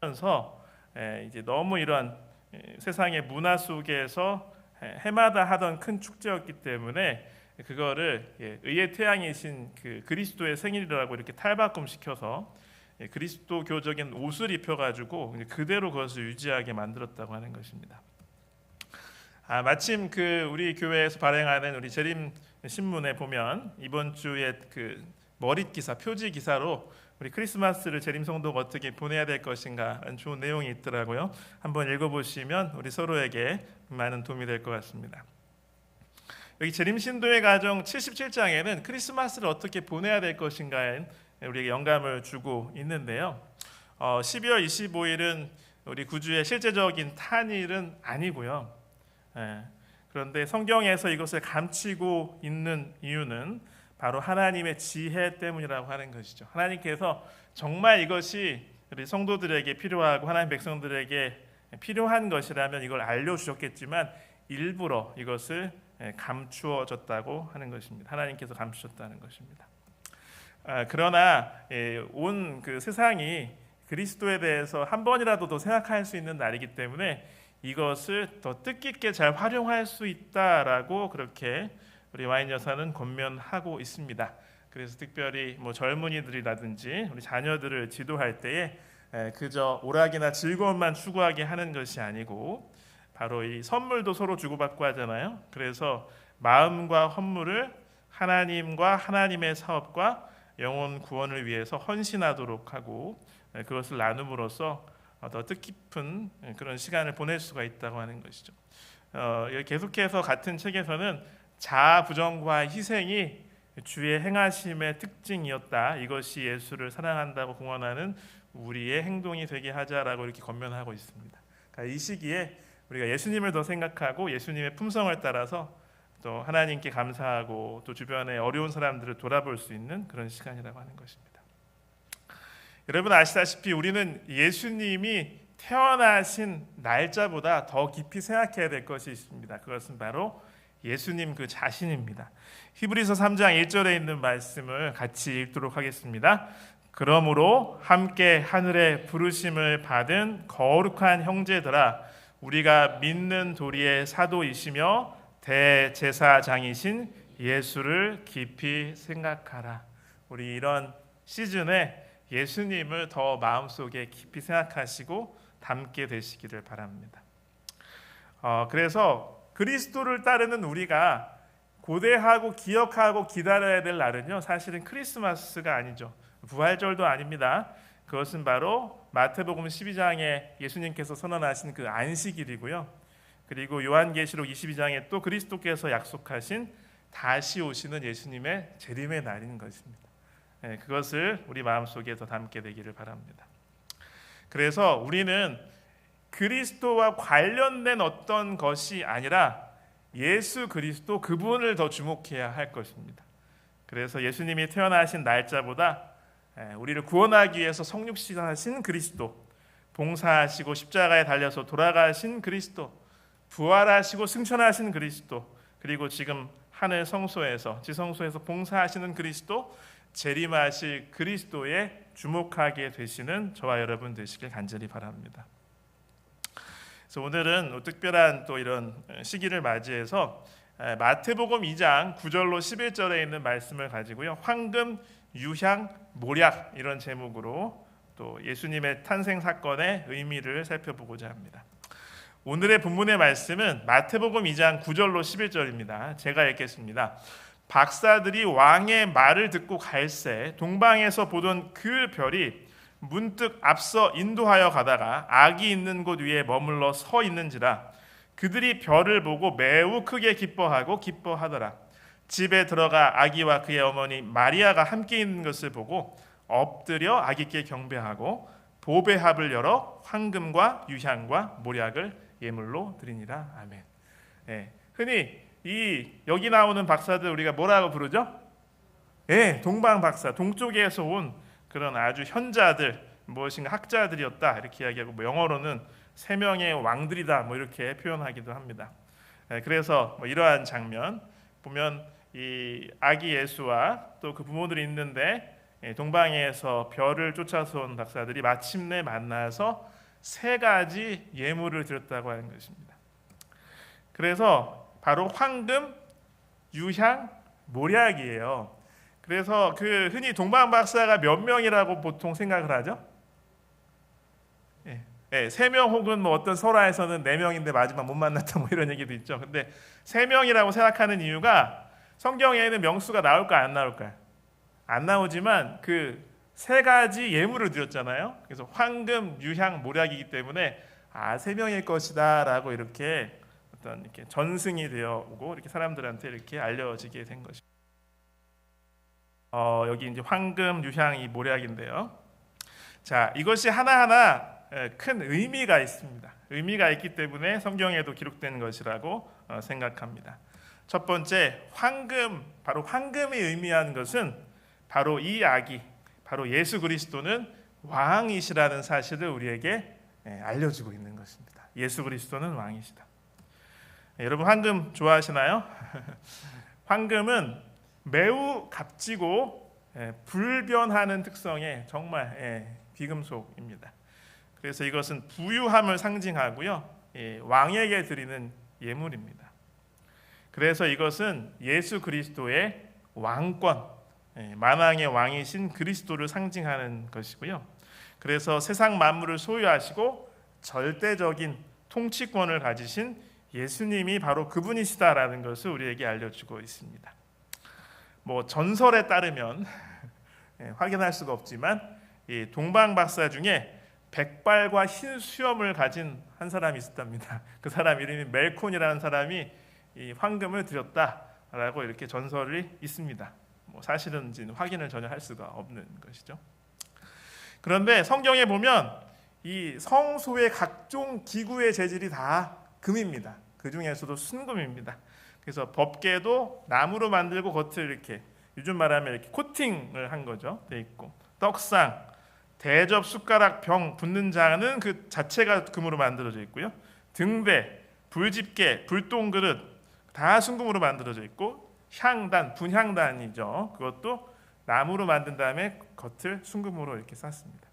하면서 이제 너무 이런 세상의 문화 속에서 해마다 하던 큰 축제였기 때문에 그거를 의의 태양이신 그 그리스도의 생일이라고 이렇게 탈바꿈시켜서 그리스도교적인 옷을 입혀가지고 그대로 그것을 유지하게 만들었다고 하는 것입니다. 마침 그 우리 교회에서 발행하는 우리 재림 신문에 보면 이번 주에 그 머릿 기사, 표지 기사로 우리 크리스마스를 재림 성도가 어떻게 보내야 될 것인가 좋은 내용이 있더라고요. 한번 읽어보시면 우리 서로에게 많은 도움이 될 것 같습니다. 여기 재림 신도의 가정 77장에는 크리스마스를 어떻게 보내야 될 것인가에 우리에게 영감을 주고 있는데요. 12월 25일은 우리 구주의 실제적인 탄일은 아니고요. 그런데 성경에서 이것을 감추고 있는 이유는 바로 하나님의 지혜 때문이라고 하는 것이죠. 하나님께서 정말 이것이 우리 성도들에게 필요하고 하나님 백성들에게 필요한 것이라면 이걸 알려주셨겠지만 일부러 이것을 감추어졌다고 하는 것입니다. 하나님께서 감추셨다는 것입니다. 그러나 온 그 세상이 그리스도에 대해서 한 번이라도 더 생각할 수 있는 날이기 때문에 이것을 더 뜻깊게 잘 활용할 수 있다라고 그렇게 우리 와인 여사는 권면하고 있습니다. 그래서 특별히 뭐 젊은이들이라든지 우리 자녀들을 지도할 때에 그저 오락이나 즐거움만 추구하게 하는 것이 아니고 바로 이 선물도 서로 주고받고 하잖아요. 그래서 마음과 헌물을 하나님과 하나님의 사업과 영혼 구원을 위해서 헌신하도록 하고 그것을 나눔으로써 더 뜻깊은 그런 시간을 보낼 수가 있다고 하는 것이죠. 계속해서 같은 책에서는 자아 부정과 희생이 주의 행하심의 특징이었다. 이것이 예수를 사랑한다고 공언하는 우리의 행동이 되게 하자라고 이렇게 권면하고 있습니다. 그러니까 이 시기에 우리가 예수님을 더 생각하고 예수님의 품성을 따라서 또 하나님께 감사하고 또 주변의 어려운 사람들을 돌아볼 수 있는 그런 시간이라고 하는 것입니다. 여러분 아시다시피 우리는 예수님이 태어나신 날짜보다 더 깊이 생각해야 될 것이 있습니다. 그것은 바로 예수님 그 자신입니다. 히브리서 3장 1절에 있는 말씀을 같이 읽도록 하겠습니다. 그러므로 함께 하늘의 부르심을 받은 거룩한 형제들아, 우리가 믿는 도리의 사도이시며 대제사장이신 예수를 깊이 생각하라. 우리 이런 시즌에 예수님을 더 마음속에 깊이 생각하시고 담게 되시기를 바랍니다. 그래서 그리스도를 따르는 우리가 고대하고 기억하고 기다려야 될 날은요, 사실은 크리스마스가 아니죠. 부활절도 아닙니다. 그것은 바로 마태복음 12장에 예수님께서 선언하신 그 안식일이고요. 그리고 요한계시록 22장에 또 그리스도께서 약속하신 다시 오시는 예수님의 재림의 날인 것입니다. 그것을 우리 마음속에 더 담게 되기를 바랍니다. 그래서 우리는 그리스도와 관련된 어떤 것이 아니라 예수 그리스도 그분을 더 주목해야 할 것입니다. 그래서 예수님이 태어나신 날짜보다 우리를 구원하기 위해서 성육신하신 그리스도, 봉사하시고 십자가에 달려서 돌아가신 그리스도, 부활하시고 승천하신 그리스도, 그리고 지금 하늘 성소에서 지성소에서 봉사하시는 그리스도, 재림하실 그리스도에 주목하게 되시는 저와 여러분 되시길 간절히 바랍니다. 그래서 오늘은 특별한 또 이런 시기를 맞이해서 마태복음 2장 9절로 11절에 있는 말씀을 가지고요, 황금, 유향, 몰약 이런 제목으로 또 예수님의 탄생 사건의 의미를 살펴보고자 합니다. 오늘의 본문의 말씀은 마태복음 2장 9절로 11절입니다. 제가 읽겠습니다. 박사들이 왕의 말을 듣고 갈새 동방에서 보던 그 별이 문득 앞서 인도하여 가다가 아기 있는 곳 위에 머물러 서 있는지라 그들이 별을 보고 매우 크게 기뻐하더라. 집에 들어가 아기와 그의 어머니 마리아가 함께 있는 것을 보고 엎드려 아기께 경배하고 보배합을 열어 황금과 유향과 몰약을 예물로 드리니라. 아멘. 흔히 여기 나오는 박사들 우리가 뭐라고 부르죠? 동방 박사, 동쪽에서 온 그런 아주 현자들, 무엇인가 학자들이었다 이렇게 이야기하고, 영어로는 세 명의 왕들이다 이렇게 표현하기도 합니다. 그래서 이러한 장면 보면 이 아기 예수와 또 그 부모들이 있는데 동방에서 별을 쫓아서 온 박사들이 마침내 만나서 세 가지 예물을 드렸다고 하는 것입니다. 그래서 바로 황금, 유향, 모략이에요. 그래서 그 흔히 동방 박사가 몇 명이라고 보통 생각을 하죠? 3명 혹은 뭐 어떤 설화에서는 4명인데 마지막 못 만났다 뭐 이런 얘기도 있죠. 근데 3명이라고 생각하는 이유가 성경에는 명수가 나올까 안 나올까요? 안 나오지만 그 세 가지 예물을 드렸잖아요. 그래서 황금, 유향, 모략이기 때문에 3명일 것이다라고 이렇게 어떤 이렇게 전승이 되어 오고 이렇게 사람들한테 이렇게 알려지게 된 것입니다. 여기 이제 황금, 유향, 이 모략인데요. 자, 이것이 하나하나 큰 의미가 있습니다. 의미가 있기 때문에 성경에도 기록된 것이라고 생각합니다. 첫 번째, 황금, 바로 황금이 의미하는 것은 바로 이 아기, 바로 예수 그리스도는 왕이시라는 사실을 우리에게 알려주고 있는 것입니다. 예수 그리스도는 왕이시다. 여러분 황금 좋아하시나요? 황금은 매우 값지고 불변하는 특성의 정말 귀금속입니다. 그래서 이것은 부유함을 상징하고요, 왕에게 드리는 예물입니다. 그래서 이것은 예수 그리스도의 왕권, 만왕의 왕이신 그리스도를 상징하는 것이고요. 그래서 세상 만물을 소유하시고 절대적인 통치권을 가지신 예수님이 바로 그분이시다라는 것을 우리에게 알려주고 있습니다. 뭐 전설에 따르면 확인할 수가 없지만 이 동방 박사 중에 백발과 흰 수염을 가진 한 사람이 있었답니다. 그 사람 이름이 멜콘이라는 사람이 이 황금을 드렸다라고 이렇게 전설이 있습니다. 뭐 사실은지는 확인을 전혀 할 수가 없는 것이죠. 그런데 성경에 보면 이 성소의 각종 기구의 재질이 다 금입니다. 그 중에서도 순금입니다. 그래서 법궤도 나무로 만들고 겉을 이렇게 요즘 말하면 이렇게 코팅을 한 거죠. 돼 있고 떡상, 대접, 숟가락, 병, 붓는 잔은 그 자체가 금으로 만들어져 있고요. 등대, 불집게, 불똥그릇 다 순금으로 만들어져 있고 향단, 분향단이죠. 그것도 나무로 만든 다음에 겉을 순금으로 이렇게 쌌습니다.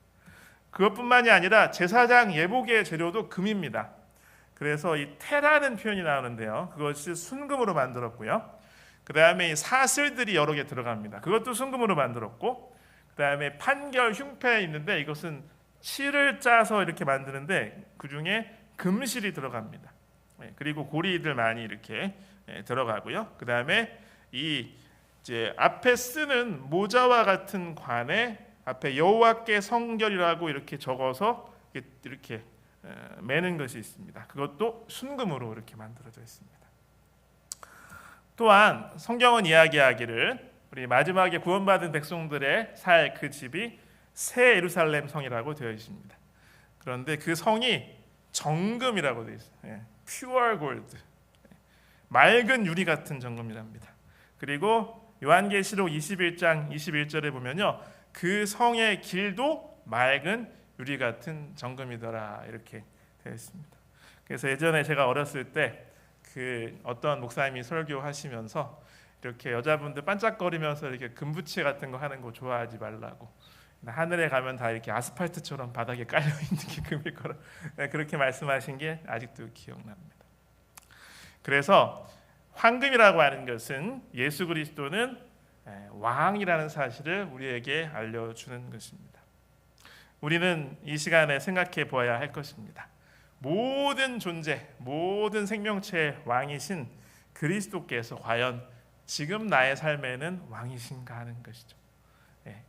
그것뿐만이 아니라 제사장 예복의 재료도 금입니다. 그래서 이 태라는 표현이 나오는데요. 그것이 순금으로 만들었고요. 그 다음에 이 사슬들이 여러 개 들어갑니다. 그것도 순금으로 만들었고, 그 다음에 판결, 흉패 있는데 이것은 실을 짜서 이렇게 만드는데 그 중에 금실이 들어갑니다. 그리고 고리들 많이 이렇게 들어가고요. 그 다음에 이 이제 앞에 쓰는 모자와 같은 관에 앞에 여호와께 성결이라고 이렇게 적어서 이렇게 매는 것이 있습니다. 그것도 순금으로 이렇게 만들어져 있습니다. 또한 성경은 이야기하기를 우리 마지막에 구원받은 백성들의 살 그 집이 새 예루살렘 성이라고 되어 있습니다. 그런데 그 성이 정금이라고 되어 있어요. pure gold, 맑은 유리 같은 정금이랍니다. 그리고 요한계시록 21장 21절에 보면요, 그 성의 길도 맑은 유리 같은 정금이더라 이렇게 되어 있습니다. 그래서 예전에 제가 어렸을 때 그 어떤 목사님이 설교하시면서 이렇게 여자분들 반짝거리면서 이렇게 금부치 같은 거 하는 거 좋아하지 말라고, 하늘에 가면 다 이렇게 아스팔트처럼 바닥에 깔려 있는 게 금일 거라 그렇게 말씀하신 게 아직도 기억납니다. 그래서 황금이라고 하는 것은 예수 그리스도는 왕이라는 사실을 우리에게 알려주는 것입니다. 우리는 이 시간에 생각해 보아야 할 것입니다. 모든 존재, 모든 생명체의 왕이신 그리스도께서 과연 지금 나의 삶에는 왕이신가 하는 것이죠.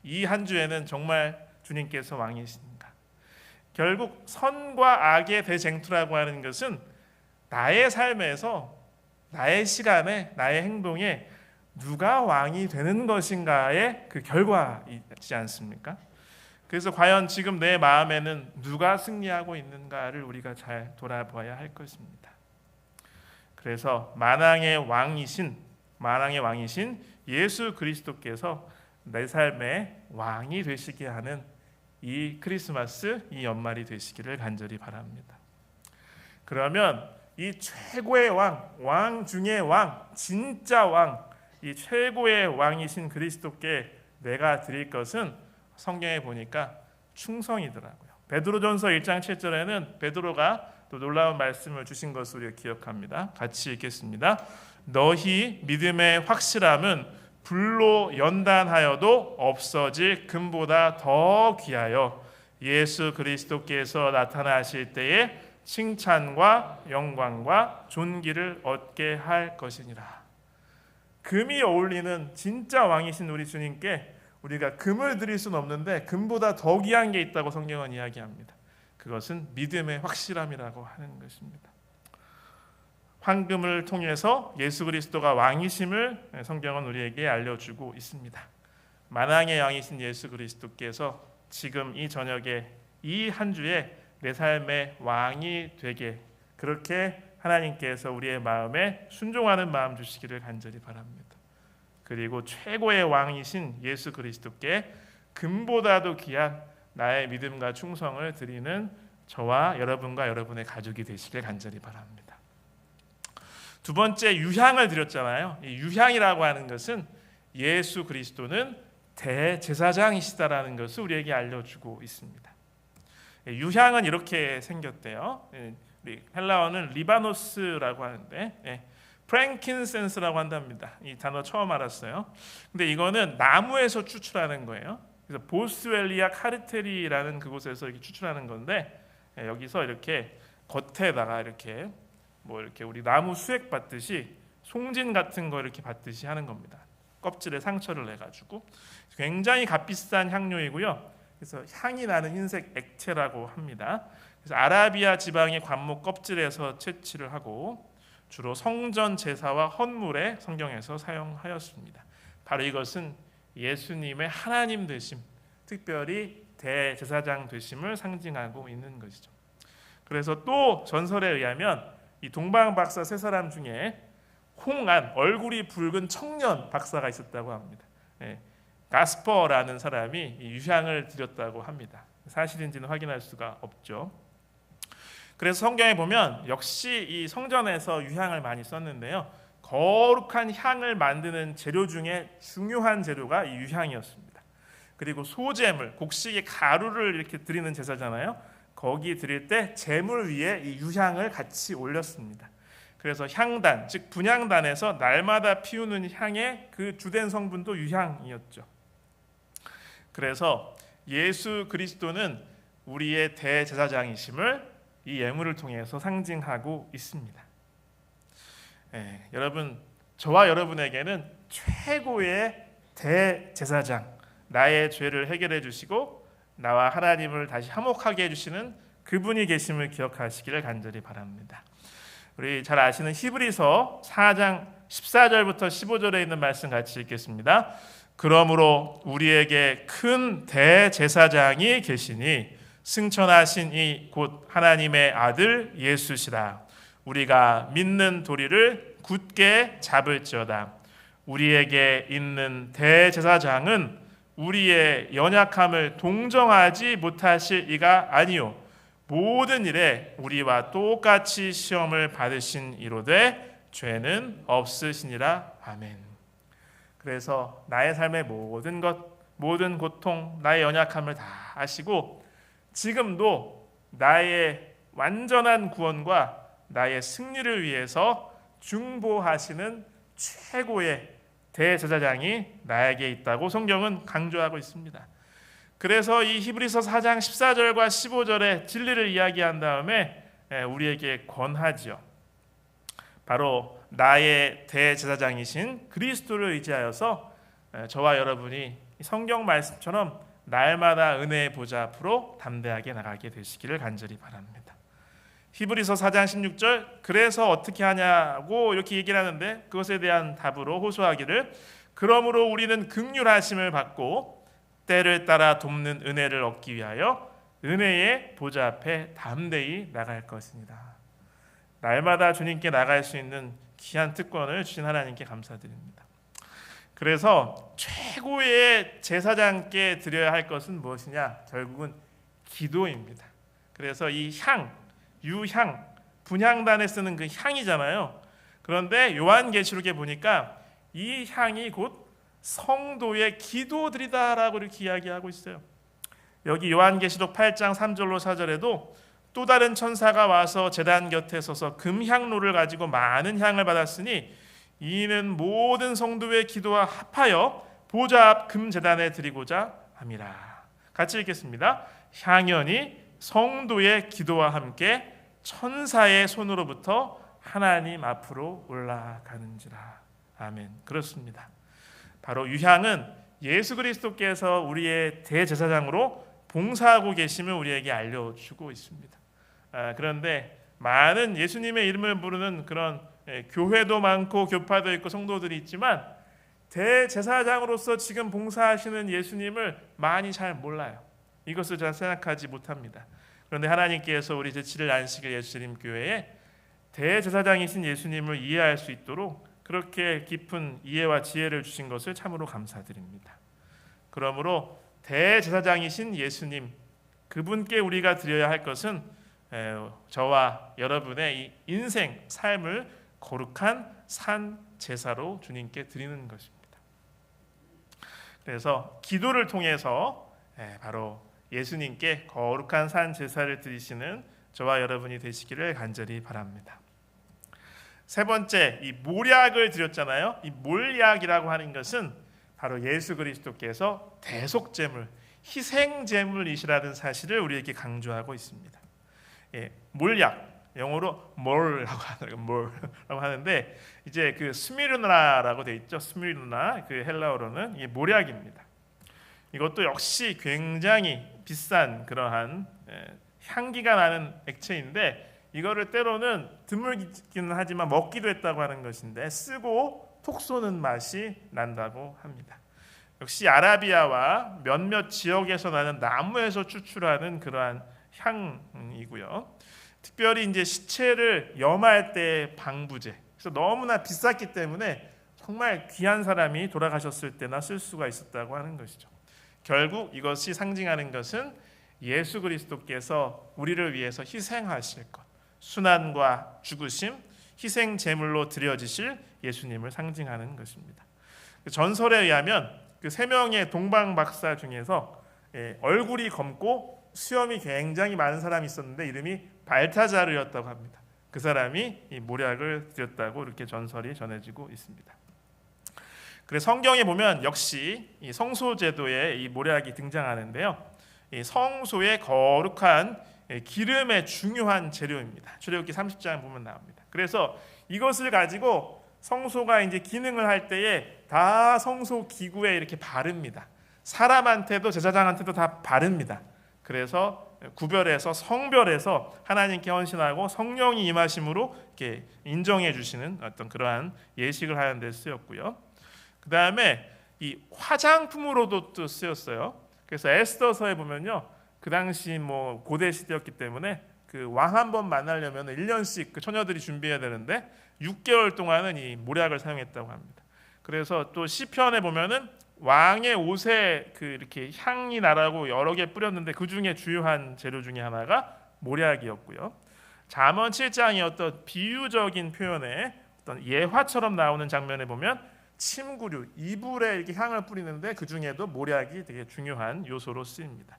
이 한 주에는 정말 주님께서 왕이신가? 결국 선과 악의 대쟁투라고 하는 것은 나의 삶에서, 나의 시간에, 나의 행동에 누가 왕이 되는 것인가의 그 결과이지 않습니까? 그래서 과연 지금 내 마음에는 누가 승리하고 있는가를 우리가 잘 돌아봐야 할 것입니다. 그래서 만왕의 왕이신 예수 그리스도께서 내 삶의 왕이 되시게 하는 이 크리스마스, 이 연말이 되시기를 간절히 바랍니다. 그러면 이 최고의 왕 중의 왕, 진짜 왕, 이 최고의 왕이신 그리스도께 내가 드릴 것은 성경에 보니까 충성이더라고요. 베드로전서 1장 7절에는 베드로가 또 놀라운 말씀을 주신 것을 우리가 기억합니다. 같이 읽겠습니다. 너희 믿음의 확실함은 불로 연단하여도 없어질 금보다 더 귀하여 예수 그리스도께서 나타나실 때에 칭찬과 영광과 존귀를 얻게 할 것이니라. 금이 어울리는 진짜 왕이신 우리 주님께 우리가 금을 드릴 수는 없는데 금보다 더 귀한 게 있다고 성경은 이야기합니다. 그것은 믿음의 확실함이라고 하는 것입니다. 황금을 통해서 예수 그리스도가 왕이심을 성경은 우리에게 알려주고 있습니다. 만왕의 왕이신 예수 그리스도께서 지금 이 저녁에 이 한 주에 내 삶의 왕이 되게 그렇게 하나님께서 우리의 마음에 순종하는 마음 주시기를 간절히 바랍니다. 그리고 최고의 왕이신 예수 그리스도께 금보다도 귀한 나의 믿음과 충성을 드리는 저와 여러분과 여러분의 가족이 되시길 간절히 바랍니다. 두 번째 유향을 드렸잖아요. 이 유향이라고 하는 것은 예수 그리스도는 대제사장이시다라는 것을 우리에게 알려주고 있습니다. 유향은 이렇게 생겼대요. 헬라어는 리바노스라고 하는데 프랭킨센스라고 한답니다. 이 단어 처음 알았어요. 근데 이거는 나무에서 추출하는 거예요. 그래서 보스웰리아 카르테리라는 그곳에서 이렇게 추출하는 건데 여기서 이렇게 겉에다가 이렇게 이렇게 우리 나무 수액 받듯이 송진 같은 거 이렇게 받듯이 하는 겁니다. 껍질에 상처를 내 가지고 굉장히 값비싼 향료이고요. 그래서 향이 나는 흰색 액체라고 합니다. 그래서 아라비아 지방의 관목 껍질에서 채취를 하고 주로 성전 제사와 헌물에 성경에서 사용하였습니다. 바로 이것은 예수님의 하나님 되심, 특별히 대제사장 되심을 상징하고 있는 것이죠. 그래서 또 전설에 의하면 이 동방 박사 세 사람 중에 홍안, 얼굴이 붉은 청년 박사가 있었다고 합니다. 가스퍼라는 사람이 이 유향을 드렸다고 합니다. 사실인지는 확인할 수가 없죠. 그래서 성경에 보면 역시 이 성전에서 유향을 많이 썼는데요. 거룩한 향을 만드는 재료 중에 중요한 재료가 이 유향이었습니다. 그리고 소제물, 곡식의 가루를 이렇게 드리는 제사잖아요. 거기 드릴 때 제물 위에 이 유향을 같이 올렸습니다. 그래서 향단, 즉 분향단에서 날마다 피우는 향의 그 주된 성분도 유향이었죠. 그래서 예수 그리스도는 우리의 대제사장이심을 이 예물을 통해서 상징하고 있습니다. 여러분, 저와 여러분에게는 최고의 대제사장, 나의 죄를 해결해 주시고 나와 하나님을 다시 화목하게 해주시는 그분이 계심을 기억하시기를 간절히 바랍니다. 우리 잘 아시는 히브리서 4장 14절부터 15절에 있는 말씀 같이 읽겠습니다. 그러므로 우리에게 큰 대제사장이 계시니 승천하신 이 곧 하나님의 아들 예수시라. 우리가 믿는 도리를 굳게 잡을지어다. 우리에게 있는 대제사장은 우리의 연약함을 동정하지 못하실 이가 아니요 모든 일에 우리와 똑같이 시험을 받으신 이로되 죄는 없으시니라. 아멘. 그래서 나의 삶의 모든 것, 모든 고통, 나의 연약함을 다 아시고 지금도 나의 완전한 구원과 나의 승리를 위해서 중보하시는 최고의 대제사장이 나에게 있다고 성경은 강조하고 있습니다. 그래서 이 히브리서 4장 14절과 15절에 진리를 이야기한 다음에 우리에게 권하지요. 바로 나의 대제사장이신 그리스도를 의지하여서 저와 여러분이 성경 말씀처럼 날마다 은혜의 보좌 앞으로 담대하게 나가게 되시기를 간절히 바랍니다. 히브리서 4장 16절 그래서 어떻게 하냐고 이렇게 얘기를 하는데 그것에 대한 답으로 호소하기를 그러므로 우리는 긍휼하심을 받고 때를 따라 돕는 은혜를 얻기 위하여 은혜의 보좌 앞에 담대히 나갈 것입니다. 날마다 주님께 나갈 수 있는 귀한 특권을 주신 하나님께 감사드립니다. 그래서 최고의 제사장께 드려야 할 것은 무엇이냐? 결국은 기도입니다. 그래서 이 향, 유향, 분향단에 쓰는 그 향이잖아요. 그런데 요한계시록에 보니까 이 향이 곧 성도의 기도들이다라고 이렇게 이야기하고 있어요. 여기 요한계시록 8장 3절로 4절에도 또 다른 천사가 와서 제단 곁에 서서 금향로를 가지고 많은 향을 받았으니 이는 모든 성도의 기도와 합하여 보좌 앞 금제단에 드리고자 함이라. 같이 읽겠습니다. 향연이 성도의 기도와 함께 천사의 손으로부터 하나님 앞으로 올라가는지라. 아멘. 그렇습니다. 바로 유향은 예수 그리스도께서 우리의 대제사장으로 봉사하고 계심을 우리에게 알려주고 있습니다. 그런데 많은 예수님의 이름을 부르는 그런 교회도 많고 교파도 있고 성도들이 있지만 대제사장으로서 지금 봉사하시는 예수님을 많이 잘 몰라요. 이것을 잘 생각하지 못합니다. 그런데 하나님께서 우리 제7일 안식일 예수님 교회에 대제사장이신 예수님을 이해할 수 있도록 그렇게 깊은 이해와 지혜를 주신 것을 참으로 감사드립니다. 그러므로 대제사장이신 예수님, 그분께 우리가 드려야 할 것은 저와 여러분의 이 인생, 삶을 거룩한 산 제사로 주님께 드리는 것입니다. 그래서 기도를 통해서 바로 예수님께 거룩한 산 제사를 드리시는 저와 여러분이 되시기를 간절히 바랍니다. 세 번째, 이 몰약을 드렸잖아요. 이 몰약이라고 하는 것은 바로 예수 그리스도께서 대속제물, 희생제물이시라는 사실을 우리에게 강조하고 있습니다. 몰약, 영어로 뭐라고 하는데 이제 그 스미르나라고 돼 있죠. 스미르나, 그 헬라어로는 이게 몰약입니다. 이것도 역시 굉장히 비싼 그러한 향기가 나는 액체인데 이거를 때로는 드물기는 하지만 먹기도 했다고 하는 것인데 쓰고 톡 쏘는 맛이 난다고 합니다. 역시 아라비아와 몇몇 지역에서 나는 나무에서 추출하는 그러한 향이고요. 특별히 이제 시체를 염할 때 방부제. 그래서 너무나 비쌌기 때문에 정말 귀한 사람이 돌아가셨을 때나 쓸 수가 있었다고 하는 것이죠. 결국 이것이 상징하는 것은 예수 그리스도께서 우리를 위해서 희생하실 것, 순환과 죽으심, 희생 제물로 드려지실 예수님을 상징하는 것입니다. 전설에 의하면 그 세 명의 동방 박사 중에서 얼굴이 검고 수염이 굉장히 많은 사람이 있었는데 이름이 발타자르였다고 합니다. 그 사람이 이 몰약을 드렸다고 이렇게 전설이 전해지고 있습니다. 그래서 성경에 보면 역시 이 성소제도에 이 몰약이 등장하는데요. 이 성소의 거룩한 기름의 중요한 재료입니다. 출애굽기 30장 보면 나옵니다. 그래서 이것을 가지고 성소가 이제 기능을 할 때에 다 성소 기구에 이렇게 바릅니다. 사람한테도 제사장한테도 다 바릅니다. 그래서 구별해서 성별해서 하나님께 헌신하고 성령이 임하심으로 이렇게 인정해 주시는 어떤 그러한 예식을 하는 데 쓰였고요. 그 다음에 이 화장품으로도 또 쓰였어요. 그래서 에스더서에 보면요, 그 당시 뭐 고대 시대였기 때문에 그 왕 한 번 만나려면 1년씩 그 처녀들이 준비해야 되는데 6개월 동안은 이 몰약을 사용했다고 합니다. 그래서 또 시편에 보면은 왕의 옷에 그 이렇게 향이 나라고 여러 개 뿌렸는데 그 중에 주요한 재료 중에 하나가 몰약이었고요. 잠언 7장의 어떤 비유적인 표현에 어떤 예화처럼 나오는 장면에 보면 침구류, 이불에 이렇게 향을 뿌리는데 그 중에도 몰약이 되게 중요한 요소로 쓰입니다.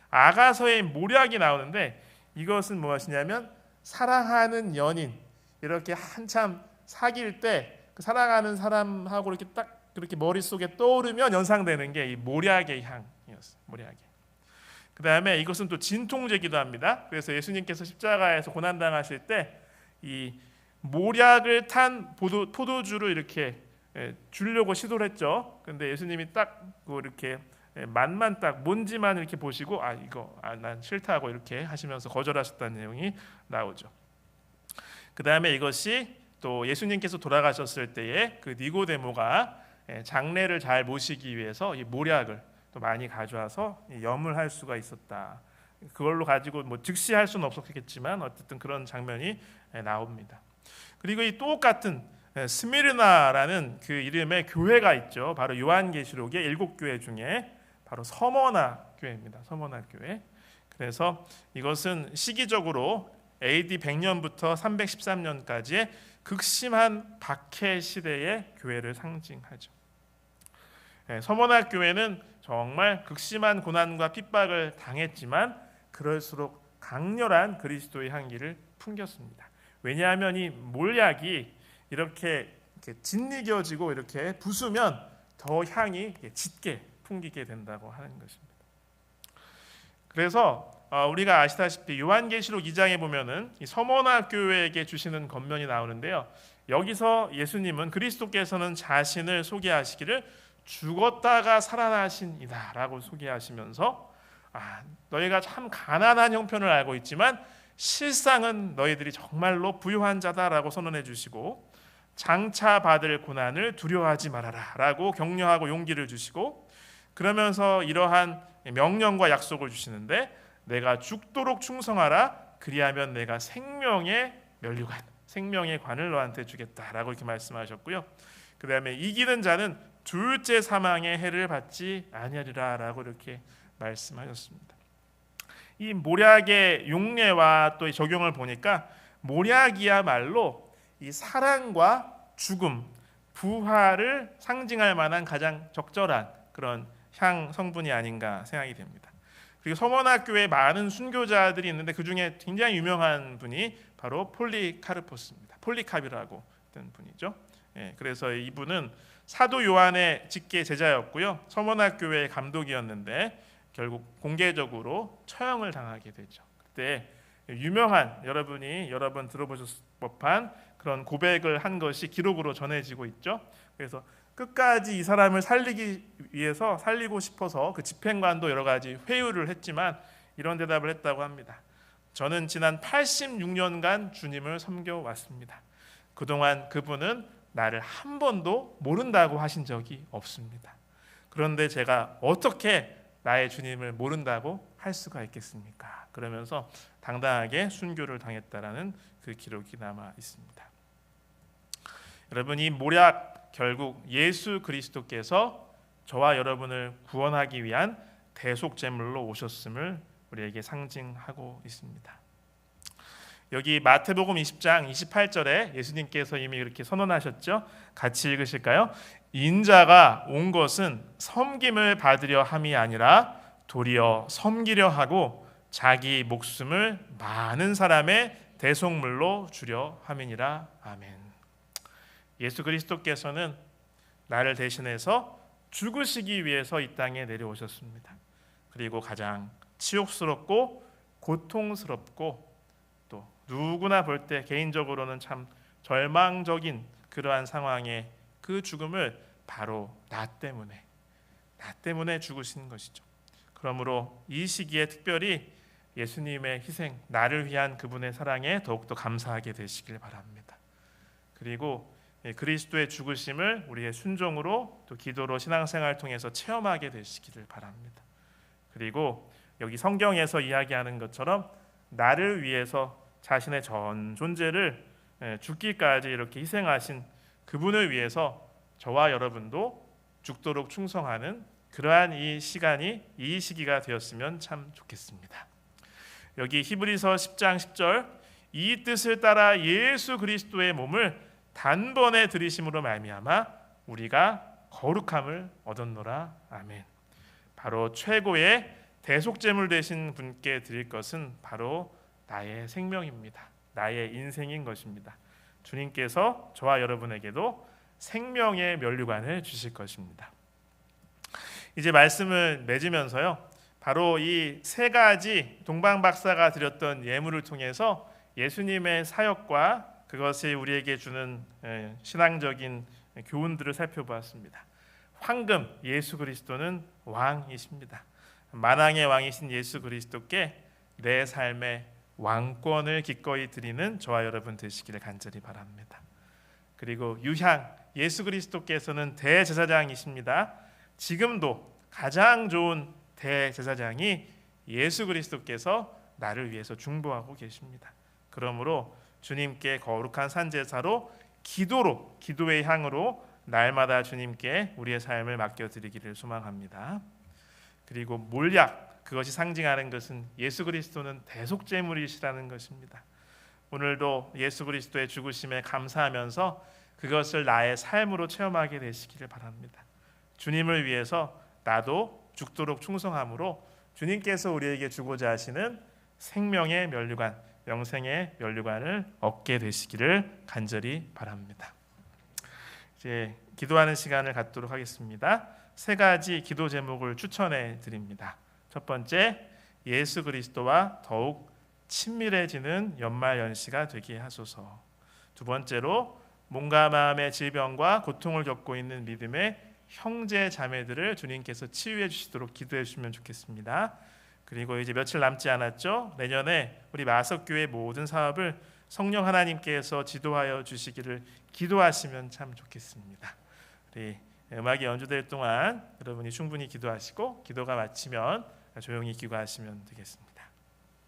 아가서에 몰약이 나오는데 이것은 무엇이냐면 사랑하는 연인 이렇게 한참 사귈 때 그 사랑하는 사람하고 이렇게 딱 그렇게 머릿속에 떠오르면 연상되는 게 이 몰약의 향이었어요. 몰약의. 그 다음에 이것은 또 진통제기도 합니다. 그래서 예수님께서 십자가에서 고난당하실 때 이 몰약을 탄 포도주를 이렇게 주려고 시도를 했죠. 그런데 예수님이 딱 이렇게 맛만 딱 뭔지만 이렇게 보시고 난 싫다고 이렇게 하시면서 거절하셨다는 내용이 나오죠. 그 다음에 이것이 또 예수님께서 돌아가셨을 때에 그 니고데모가 장례를 잘 모시기 위해서 이 몰약을 또 많이 가져와서 염을 할 수가 있었다. 그걸로 가지고 뭐 즉시 할 수는 없었겠지만 어쨌든 그런 장면이 나옵니다. 그리고 이 똑같은 스미르나라는 그 이름의 교회가 있죠. 바로 요한계시록의 7교회 중에 바로 서머나 교회입니다. 서머나 교회. 그래서 이것은 시기적으로 AD 100년부터 313년까지의 극심한 박해 시대의 교회를 상징하죠. 서머나 교회는 정말 극심한 고난과 핍박을 당했지만 그럴수록 강렬한 그리스도의 향기를 풍겼습니다. 왜냐하면 이 몰약이 이렇게 짓이겨지고 이렇게 부수면 더 향이 짙게 풍기게 된다고 하는 것입니다. 그래서 우리가 아시다시피 요한계시록 2장에 보면은 이 서머나 교회에게 주시는 권면이 나오는데요. 여기서 예수님은 그리스도께서는 자신을 소개하시기를 죽었다가 살아나신 이다라고 소개하시면서 너희가 참 가난한 형편을 알고 있지만 실상은 너희들이 정말로 부유한 자다라고 선언해 주시고 장차 받을 고난을 두려워하지 말아라 라고 격려하고 용기를 주시고 그러면서 이러한 명령과 약속을 주시는데 내가 죽도록 충성하라 그리하면 내가 생명의 면류관 생명의 관을 너한테 주겠다라고 이렇게 말씀하셨고요. 그 다음에 이기는 자는 둘째 사망의 해를 받지 아니하리라라고 이렇게 말씀하셨습니다. 이 모략의 용례와 또 적용을 보니까 모략이야말로 이 사랑과 죽음, 부활을 상징할 만한 가장 적절한 그런 향 성분이 아닌가 생각이 됩니다. 그리고 서머나 교회에 많은 순교자들이 있는데 그 중에 굉장히 유명한 분이 바로 폴리카르포스입니다. 폴리캅이라고 했던 분이죠. 그래서 이분은 사도 요한의 직계 제자였고요. 서머나 교회의 감독이었는데 결국 공개적으로 처형을 당하게 되죠. 그때 유명한 여러분이 여러 번 들어보셨을 법한 그런 고백을 한 것이 기록으로 전해지고 있죠. 그래서 끝까지 이 사람을 살리고 싶어서 그 집행관도 여러 가지 회유를 했지만 이런 대답을 했다고 합니다. 저는 지난 86년간 주님을 섬겨왔습니다. 그동안 그분은 나를 한 번도 모른다고 하신 적이 없습니다. 그런데 제가 어떻게 나의 주님을 모른다고 할 수가 있겠습니까? 그러면서 당당하게 순교를 당했다라는 그 기록이 남아 있습니다. 여러분, 이 모략 결국 예수 그리스도께서 저와 여러분을 구원하기 위한 대속제물로 오셨음을 우리에게 상징하고 있습니다. 여기 마태복음 20장 28절에 예수님께서 이미 이렇게 선언하셨죠. 같이 읽으실까요? 인자가 온 것은 섬김을 받으려 함이 아니라 도리어 섬기려 하고 자기 목숨을 많은 사람의 대속물로 주려 함이니라. 아멘. 예수 그리스도께서는 나를 대신해서 죽으시기 위해서 이 땅에 내려오셨습니다. 그리고 가장 치욕스럽고 고통스럽고 또 누구나 볼 때 개인적으로는 참 절망적인 그러한 상황에 그 죽음을 바로 나 때문에 죽으신 것이죠. 그러므로 이 시기에 특별히 예수님의 희생, 나를 위한 그분의 사랑에 더욱더 감사하게 되시길 바랍니다. 그리고 그리스도의 죽으심을 우리의 순종으로 또 기도로 신앙생활을 통해서 체험하게 되시기를 바랍니다. 그리고 여기 성경에서 이야기하는 것처럼 나를 위해서 자신의 전 존재를 죽기까지 이렇게 희생하신 그분을 위해서 저와 여러분도 죽도록 충성하는 그러한 이 시기가 되었으면 참 좋겠습니다. 여기 히브리서 10장 10절 이 뜻을 따라 예수 그리스도의 몸을 단번에 들이심으로 말미암아 우리가 거룩함을 얻었노라. 아멘. 바로 최고의 대속제물 되신 분께 드릴 것은 바로 나의 생명입니다. 나의 인생인 것입니다. 주님께서 저와 여러분에게도 생명의 면류관을 주실 것입니다. 이제 말씀을 맺으면서요. 바로 이 세 가지 동방박사가 드렸던 예물을 통해서 예수님의 사역과 그것이 우리에게 주는 신앙적인 교훈들을 살펴보았습니다. 황금 예수 그리스도는 왕이십니다. 만왕의 왕이신 예수 그리스도께 내 삶의 왕권을 기꺼이 드리는 저와 여러분 되시기를 간절히 바랍니다. 그리고 유향 예수 그리스도께서는 대제사장이십니다. 지금도 가장 좋은 대제사장이 예수 그리스도께서 나를 위해서 중보하고 계십니다. 그러므로 주님께 거룩한 산제사로 기도의 향으로 날마다 주님께 우리의 삶을 맡겨드리기를 소망합니다. 그리고 몰약 그것이 상징하는 것은 예수 그리스도는 대속제물이시라는 것입니다. 오늘도 예수 그리스도의 죽으심에 감사하면서 그것을 나의 삶으로 체험하게 되시기를 바랍니다. 주님을 위해서 나도 죽도록 충성함으로 주님께서 우리에게 주고자 하시는 생명의 면류관, 영생의 면류관을 얻게 되시기를 간절히 바랍니다. 이제 기도하는 시간을 갖도록 하겠습니다. 세 가지 기도 제목을 추천해 드립니다. 첫 번째, 예수 그리스도와 더욱 친밀해지는 연말 연시가 되게 하소서. 두 번째로, 몸과 마음의 질병과 고통을 겪고 있는 믿음의 형제 자매들을 주님께서 치유해 주시도록 기도해 주시면 좋겠습니다. 그리고 이제 며칠 남지 않았죠. 내년에 우리 마석교회 모든 사업을 성령 하나님께서 지도하여 주시기를 기도하시면 참 좋겠습니다. 우리 음악이 연주될 동안 여러분이 충분히 기도하시고 기도가 마치면 조용히 기도하시면 되겠습니다.